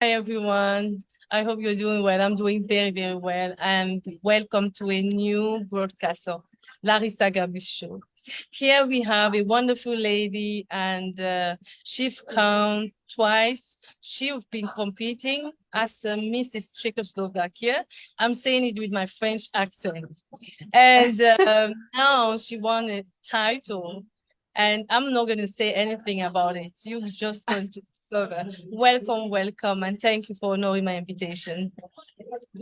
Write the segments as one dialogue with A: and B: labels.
A: Hi everyone. I hope you're doing well. I'm doing very, very well. And welcome to a new broadcast of Larisa Gabu show. Here we have a wonderful lady, and she's come twice. She's been competing as Mrs. Czechoslovakia. I'm saying it with my French accent. And now she won a title. And I'm not going to say anything about it. You're just going to discover. Welcome, welcome, and thank you for honoring my invitation.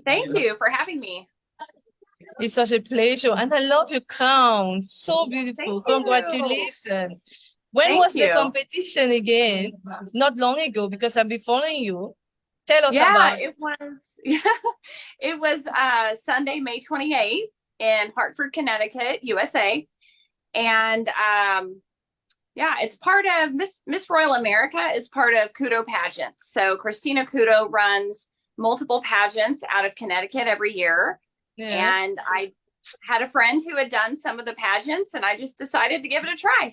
B: Thank you for having me.
A: It's such a pleasure, and I love your crown. So
B: Thank
A: beautiful.
B: you.
A: Congratulations. When
B: Thank
A: was the
B: you.
A: competition again? Not long ago, because I've been following you. Tell us
B: Yeah,
A: about it.
B: it was yeah, it was Sunday, May 28th in Hartford, Connecticut, USA. And yeah, it's part of Miss Royal America is part of Kudo pageants. So Christina Kudo runs multiple pageants out of Connecticut every year.
A: Yes.
B: And I had a friend who had done some of the pageants and I just decided to give it a try.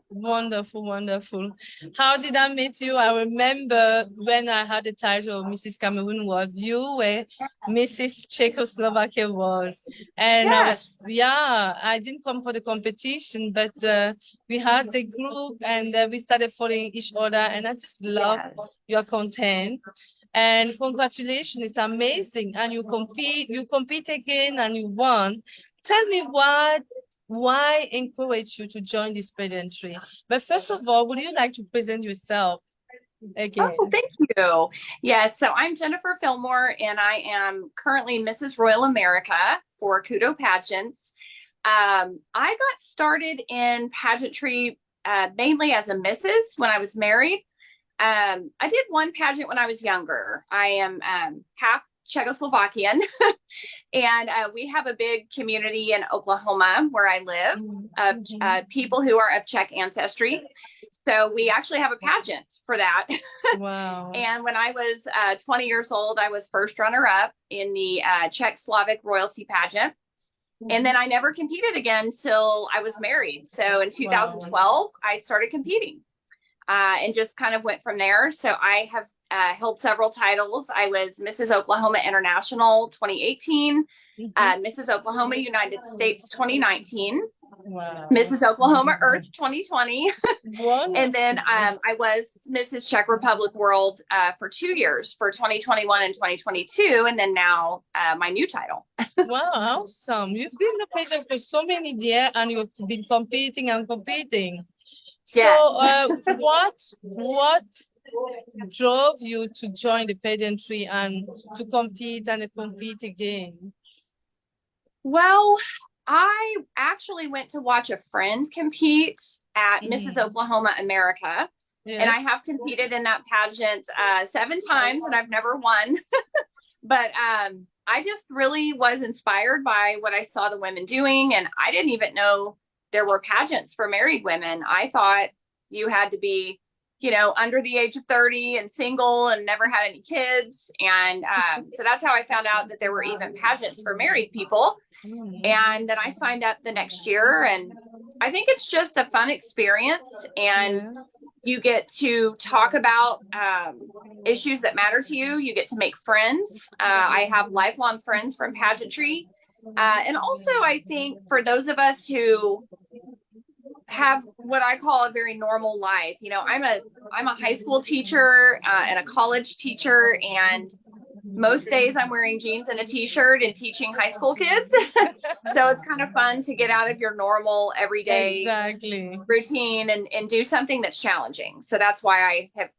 A: Wonderful, wonderful. How did I meet you? I remember when I had the title of Mrs. Cameroon World, you were Mrs. Czechoslovakia World. And I was,
B: Yes.
A: yeah, I didn't come for the competition, but we had the group and we started following each other. And I just love
B: Yes.
A: your content. And congratulations, it's amazing. And you compete again and you won. Tell me why encourage you to join this pageantry? But first of all, would you like to present yourself
B: Oh,
A: again?
B: thank you. Yes, so I'm Jennifer Fillmore, and I am currently Mrs. Royal America for Kudo Pageants. I got started in pageantry mainly as a Mrs. when I was married. I did one pageant when I was younger. I am half Czechoslovakian, and we have a big community in Oklahoma where I live of people who are of Czech ancestry. So we actually have a pageant for that.
A: Wow.
B: And when I was 20 years old, I was first runner up in the Czech Slavic royalty pageant. And then I never competed again till I was married. So in
A: Wow.
B: 2012, I started competing and just kind of went from there. So I have held several titles. I was Mrs. Oklahoma International 2018,
A: Mhm.
B: Mrs. Oklahoma United States 2019,
A: Wow.
B: Mrs. Oklahoma Earth 2020. And then
A: Wonderful.
B: I was Mrs. Czech Republic World for 2 years for 2021 and 2022. And then now my new title.
A: Wow, awesome. You've been in the pageant for so many years and you've been competing and competing. So
B: Yes.
A: what drove you to join the pageantry and to compete and to compete again?
B: Well, I actually went to watch a friend compete at Mrs.
A: Mhm.
B: Oklahoma America. And I have
A: Yes.
B: competed in that pageant 7 times and I've never won. But I just really was inspired by what I saw the women doing. And I didn't even know there were pageants for married women. I thought you had to be, under the age of 30 and single and never had any kids. And so that's how I found out that there were even pageants for married people. And then I signed up the next year. And I think it's just a fun experience. And
A: Yeah.
B: you get to talk about issues that matter to you. You get to make friends. I have lifelong friends from pageantry. And also, I think for those of us who have what I call a very normal life, I'm a high school teacher and a college teacher, and most days I'm wearing jeans and a t-shirt and teaching high school kids. So it's kind of fun to get out of your normal everyday
A: Exactly.
B: routine and do something that's challenging. So that's why I have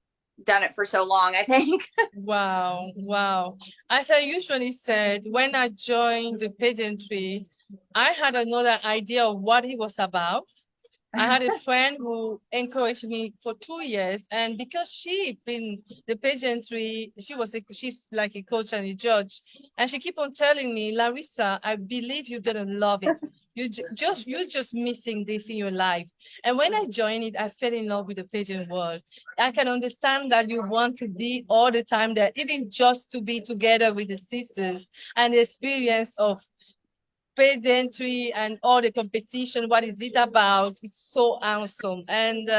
B: done it for so long, I think.
A: Wow, wow. As I usually said, when I joined the pageantry, I had another idea of what it was about. I had a friend who encouraged me for 2 years, and because she been the pageantry, she's like a coach and a judge, and she keep on telling me, Larissa, I believe you're gonna love it. You're just missing this in your life. And when I joined it, I fell in love with the pageant world. I can understand that you want to be all the time there, even just to be together with the sisters and the experience of pageantry and all the competition. What is it about? It's so awesome. And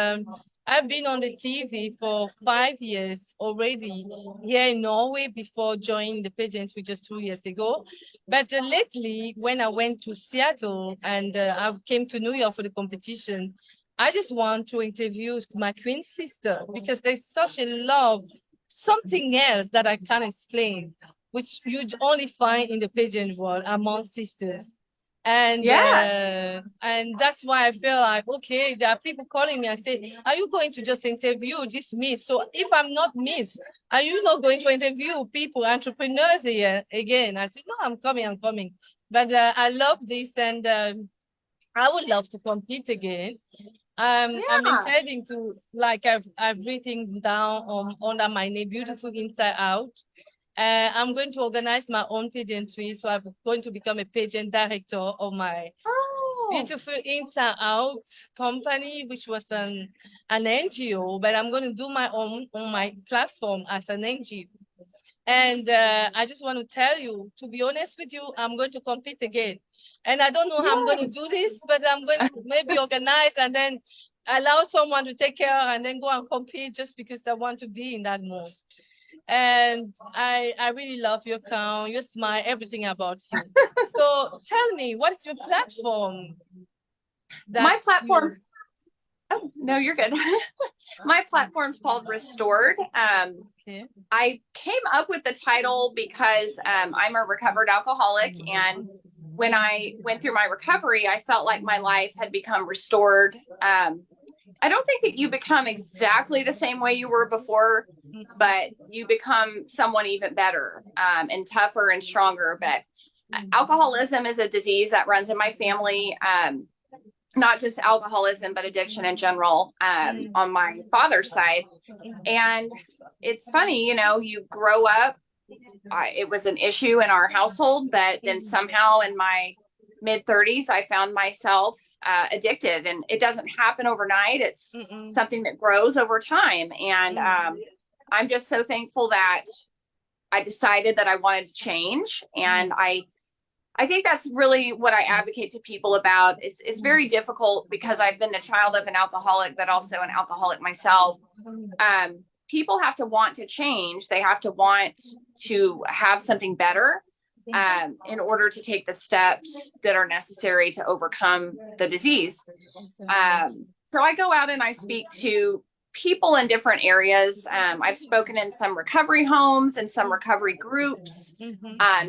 A: I've been on the TV for 5 years already here in Norway before joining the pageantry just 2 years ago. But lately, when I went to Seattle and I came to New York for the competition, I just want to interview my twin sister because there's such a love, something else that I can't explain, which you only find in the pageant world among sisters. And that's why I feel like, okay, there are people calling me and say, are you going to just interview this Miss? So if I'm not Miss, are you not going to interview people, entrepreneurs here again? I said, no, I'm coming. But I love this, and I would love to compete again. I'm intending to, like I've written down under my name, Beautiful Inside Out. I'm going to organize my own pageantry, so I'm going to become a pageant director of my Beautiful Inside Out company, which was an NGO, but I'm going to do my own on my platform as an NGO. And I just want to tell you, to be honest with you, I'm going to compete again. And I don't know how I'm going to do this, but I'm going to maybe organize and then allow someone to take care and then go and compete just because I want to be in that mode. And I really love your crown, your smile, everything about you. So tell me, what is your platform?
B: My platform's Oh, no, you're good. My platform's called Restored.
A: Okay.
B: I came up with the title because I'm a recovered alcoholic. And when I went through my recovery, I felt like my life had become restored. I don't think that you become exactly the same way you were before, but you become someone even better and tougher and stronger. But alcoholism is a disease that runs in my family. Not just alcoholism, but addiction in general on my father's side. And it's funny, you know, you grow up, it was an issue in our household, but then somehow in my mid 30s, I found myself addicted, and it doesn't happen overnight. It's something that grows over time. And I'm just so thankful that I decided that I wanted to change. And I think that's really what I advocate to people about. It's very difficult because I've been the child of an alcoholic, but also an alcoholic myself. People have to want to change. They have to want to have something better in order to take the steps that are necessary to overcome the disease. So I go out and I speak to people in different areas. I've spoken in some recovery homes and some recovery groups,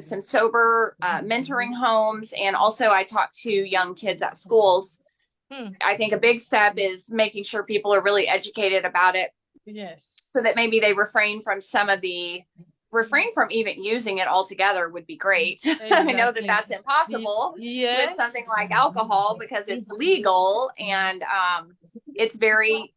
B: some sober mentoring homes, and also I talk to young kids at schools. I think a big step is making sure people are really educated about it.
A: Yes.
B: So that maybe they refrain from even using it altogether would be great. Exactly. I know that that's impossible with something like alcohol because it's legal and it's very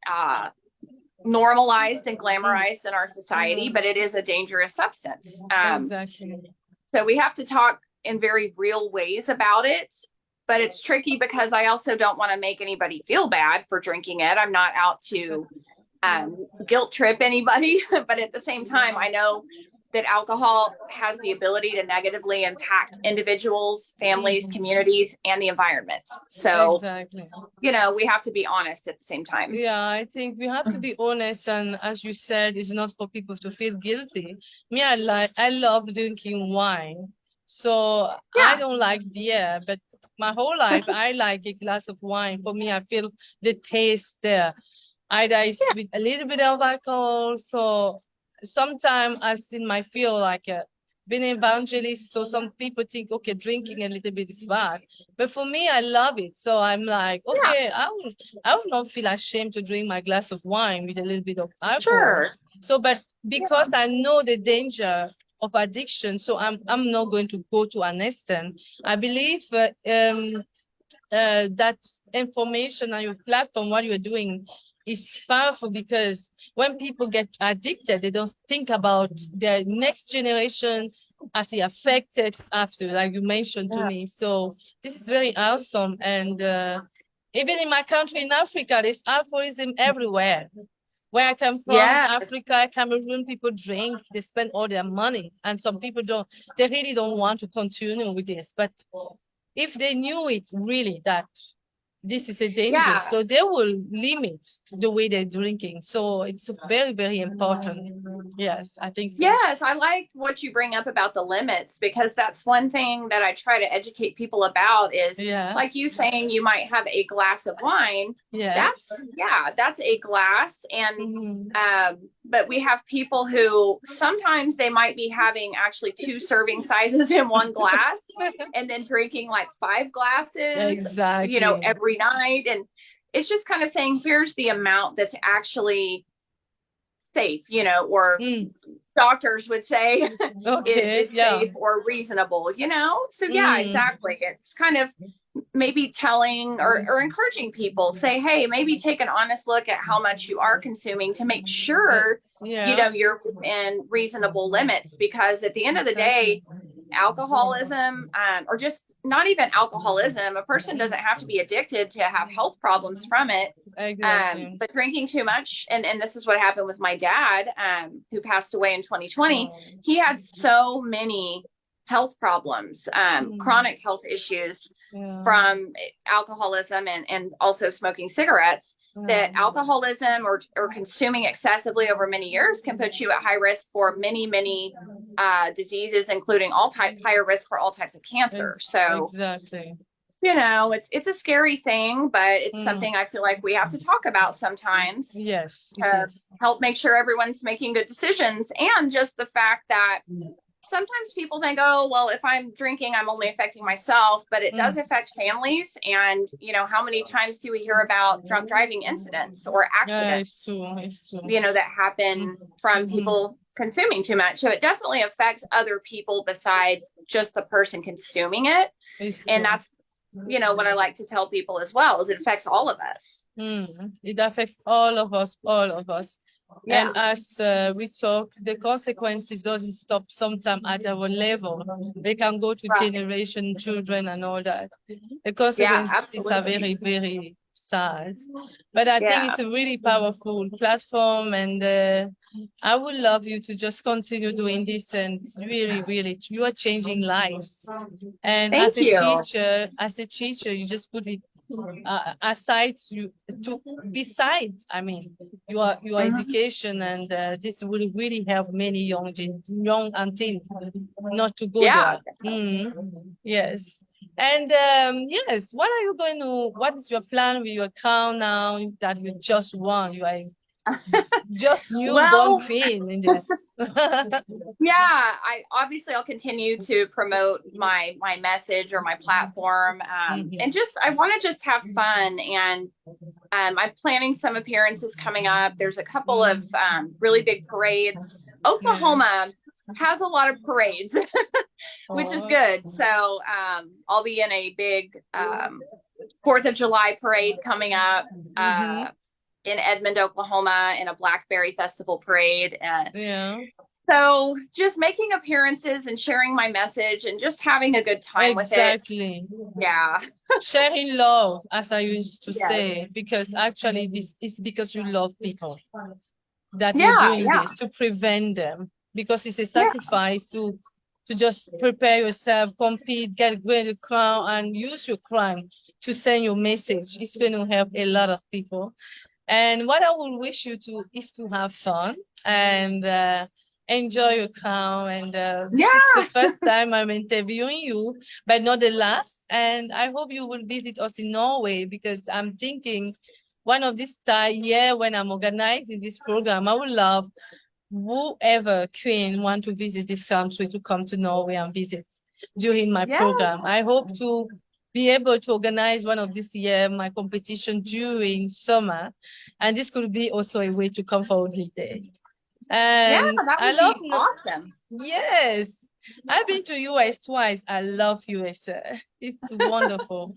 B: normalized and glamorized in our society, but it is a dangerous substance.
A: Exactly.
B: So we have to talk in very real ways about it, but it's tricky because I also don't want to make anybody feel bad for drinking it. I'm not out to guilt trip anybody, but at the same time, I know that alcohol has the ability to negatively impact individuals, families, communities, and the environment. So, you know, we have to be honest at the same time.
A: Yeah, I think we have to be honest. And as you said, it's not for people to feel guilty. Me, I love drinking wine. So I don't like beer, but my whole life, I like a glass of wine. For me, I feel the taste there. Either it's with a little bit of alcohol. So sometimes I see my feel like being an evangelist. So some people think, okay, drinking a little bit is bad. But for me, I love it. So I'm like, okay, I would not feel ashamed to drink my glass of wine with a little bit of alcohol.
B: Sure.
A: So, but because I know the danger of addiction, so I'm not going to go to an extent. I believe that information on your platform, what you're doing, is powerful because when people get addicted, they don't think about their next generation as it affected after, like you mentioned to me. So this is very awesome. And even in my country, in Africa, there's alcoholism everywhere. Where I come from, Africa, Cameroon, people drink, they spend all their money. And some people they really don't want to continue with this. But if they knew it really, that this is a danger.
B: Yeah.
A: So they will limit the way they're drinking. So it's very, very important. Yes, I think so.
B: Yes, I like what you bring up about the limits, because that's one thing that I try to educate people about is like you saying you might have a glass of wine.
A: Yes.
B: That's a glass. And but we have people who sometimes they might be having actually 2 serving sizes in one glass and then drinking like 5 glasses,
A: exactly,
B: every night. And it's just kind of saying, here's the amount that's actually safe, or doctors would say is safe or reasonable, So exactly. It's kind of maybe telling or encouraging people, say, hey, maybe take an honest look at how much you are consuming to make sure you're within reasonable limits, because at the end of the day, alcoholism, or just not even alcoholism, a person doesn't have to be addicted to have health problems from it. But drinking too much, and this is what happened with my dad, who passed away in 2020. He had so many health problems, chronic health issues from alcoholism and also smoking cigarettes, that alcoholism or consuming excessively over many years can put you at high risk for many diseases, including higher risk for all types of cancer. So
A: exactly,
B: it's a scary thing, but it's something I feel like we have to talk about sometimes.
A: Yes,
B: to help make sure everyone's making good decisions. And just the fact that sometimes people think, oh, well, if I'm drinking, I'm only affecting myself, but it does affect families. And, how many times do we hear about drunk driving incidents or accidents,
A: it's true.
B: That happen from people consuming too much? So it definitely affects other people besides just the person consuming it. And that's, what I like to tell people as well, is it affects all of us.
A: It affects all of us. And as we talk, the consequences doesn't stop sometimes at our level. They can go to generation, children, and all that. The consequences are very, very sad. But I think it's a really powerful platform, and I would love you to just continue doing this, and really, really, you are changing lives. And as a teacher, you just put it besides, I mean, your education, and this will really help many young and teen not to go there. Yes. And yes, what is your plan with your crown now that you just won? You are just newborn queen in this.
B: I'll continue to promote my message or my platform, and I want to just have fun. And I'm planning some appearances coming up. There's a couple of really big parades. Oklahoma has a lot of parades, which is good. So I'll be in a big 4th of July parade coming up in Edmond, Oklahoma, in a Blackberry Festival parade. So just making appearances and sharing my message and just having a good time with it.
A: Sharing love, as I used to say, because actually this is because you love people that you're doing this, to prevent them, because it's a sacrifice to just prepare yourself, compete, get the crown, and use your crown to send your message. It's going to help a lot of people. And what I would wish you to is to have fun and enjoy your crown. And this is the first time I'm interviewing you, but not the last. And I hope you will visit us in Norway, because I'm thinking one of this year when I'm organizing this program, I would love whoever queen want to visit this country to come to Norway and visit during my program. I hope to be able to organize one of this year, my competition during summer. And this could be also a way to come for a holiday. And
B: that would be awesome.
A: Yes. I've been to US twice. I love US. It's wonderful.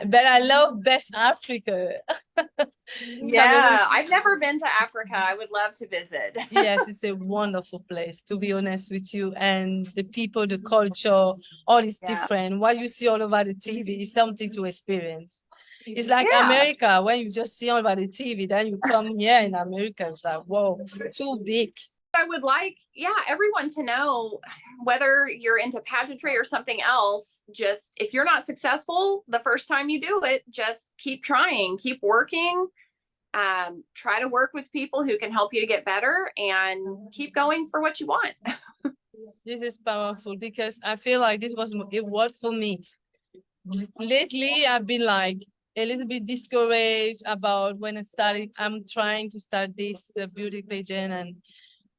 A: But I love Best Africa.
B: I've never been to Africa. I would love to visit.
A: Yes, it's a wonderful place, to be honest with you. And the people, the culture, all is different. What you see all over the TV is something to experience. It's like America, when you just see all over the TV, then you come here in America, it's like, whoa, too big.
B: I would like, yeah, everyone to know, whether you're into pageantry or something else, just if you're not successful the first time you do it, just keep trying, keep working, try to work with people who can help you to get better, and keep going for what you want.
A: This is powerful because I feel like it worked for me. Lately, I've been like a little bit discouraged about when I started. I'm trying to start this beauty pageant,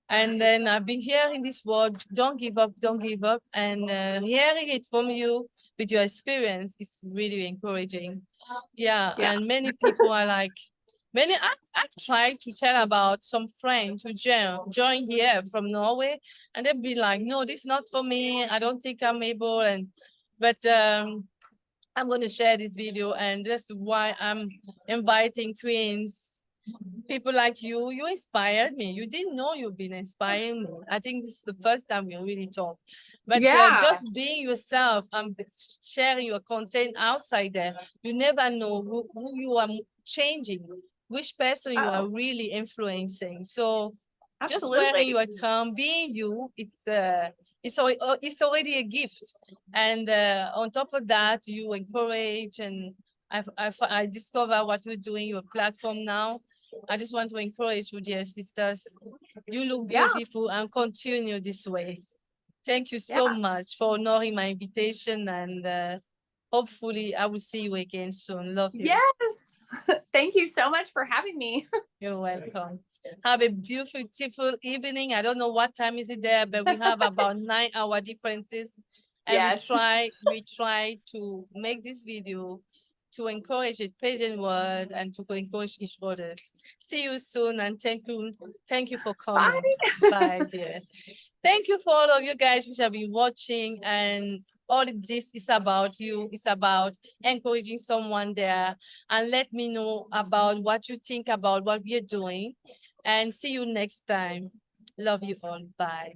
A: and then I've been hearing this word, don't give up, don't give up. And hearing it from you with your experience is really encouraging. Yeah,
B: Yeah.
A: and many people are like, I've tried to tell about some friends who join here from Norway, and they've been like, no, this is not for me. I don't think I'm able. But I'm going to share this video, and that's why I'm inviting queens, people like you inspired me. You didn't know you've been inspiring me. I think this is the first time we really talk. But
B: Yeah.
A: just being yourself and sharing your content outside there, you never know who you are changing, which person you are
B: Oh,
A: really influencing. So just wearing
B: absolutely.
A: your calm, being you, it's already a gift. And on top of that, you encourage, and I discover what you're doing, your platform now. I just want to encourage you, dear sisters. You look
B: Yeah.
A: beautiful and continue this way. Thank you
B: Yeah.
A: so much for honoring my invitation, and hopefully I will see you again soon. Love you.
B: Yes. Thank you so much for having me.
A: You're welcome. Have a beautiful evening. I don't know what time is it there, but we have about 9-hour differences. And
B: Yes.
A: we try to make this video to encourage the pageant world and to encourage each other. See you soon, and thank you for coming.
B: Bye.
A: Bye, dear. Thank you for all of you guys which have been watching, and all this is about you. It's about encouraging someone there, and let me know about what you think about what we're doing, and see you next time. Love you all. Bye.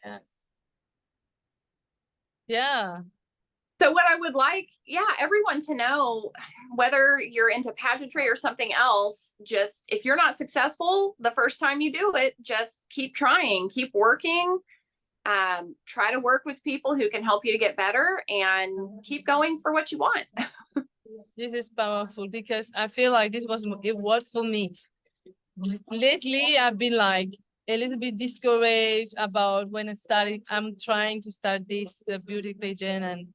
A: Yeah. Yeah.
B: So what I would like, everyone to know, whether you're into pageantry or something else, just if you're not successful the first time you do it, just keep trying, keep working, try to work with people who can help you to get better, and keep going for what you want.
A: This is powerful because I feel like it worked for me. Lately, I've been like a little bit discouraged about when I'm trying to start this beauty pageant,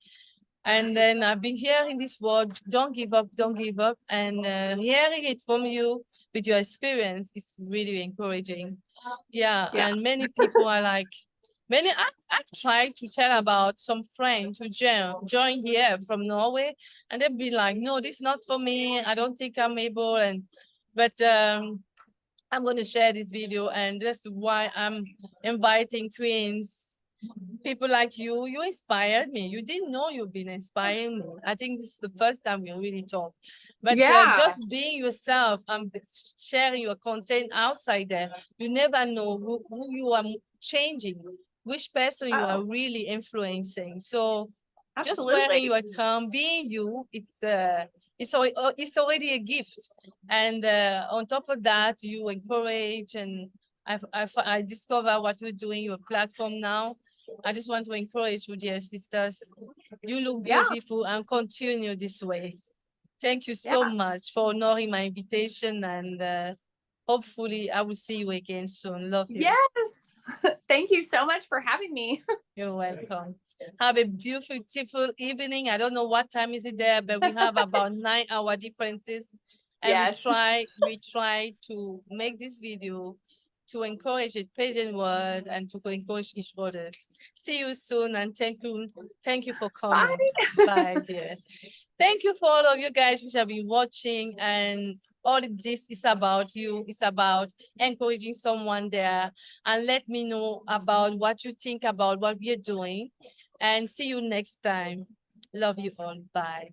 A: and then I've been hearing this word, don't give up, don't give up. And hearing it from you with your experience is really encouraging. Yeah,
B: Yeah.
A: and many people are like, I've tried to tell about some friends who join here from Norway, and they've been like, no, this is not for me. I don't think I'm able. But I'm going to share this video, and that's why I'm inviting queens, people like you inspired me. You didn't know you've been inspiring me. I think this is the first time we really talk. But
B: Yeah.
A: just being yourself and sharing your content outside there, you never know who you are changing, which person you are really influencing. So just wearing
B: Absolutely.
A: your crown, being you, it's already a gift. And on top of that, you encourage, and I discover what you're doing, your platform now. I just want to encourage you, dear sisters. You look
B: Yeah.
A: beautiful and continue this way. Thank you so
B: Yeah.
A: much for honoring my invitation, and hopefully I will see you again soon. Love you.
B: Yes. Thank you so much for having me.
A: You're welcome. Have a beautiful evening. I don't know what time is it there, but we have about 9-hour differences. And
B: Yes.
A: we try to make this video to encourage the pageant world and to encourage each other. See you soon, and thank you for coming.
B: Bye.
A: Bye, dear. Thank you for all of you guys which have been watching, and all this is about you. It's about encouraging someone there, and let me know about what you think about what we're doing, and see you next time. Love you all. Bye.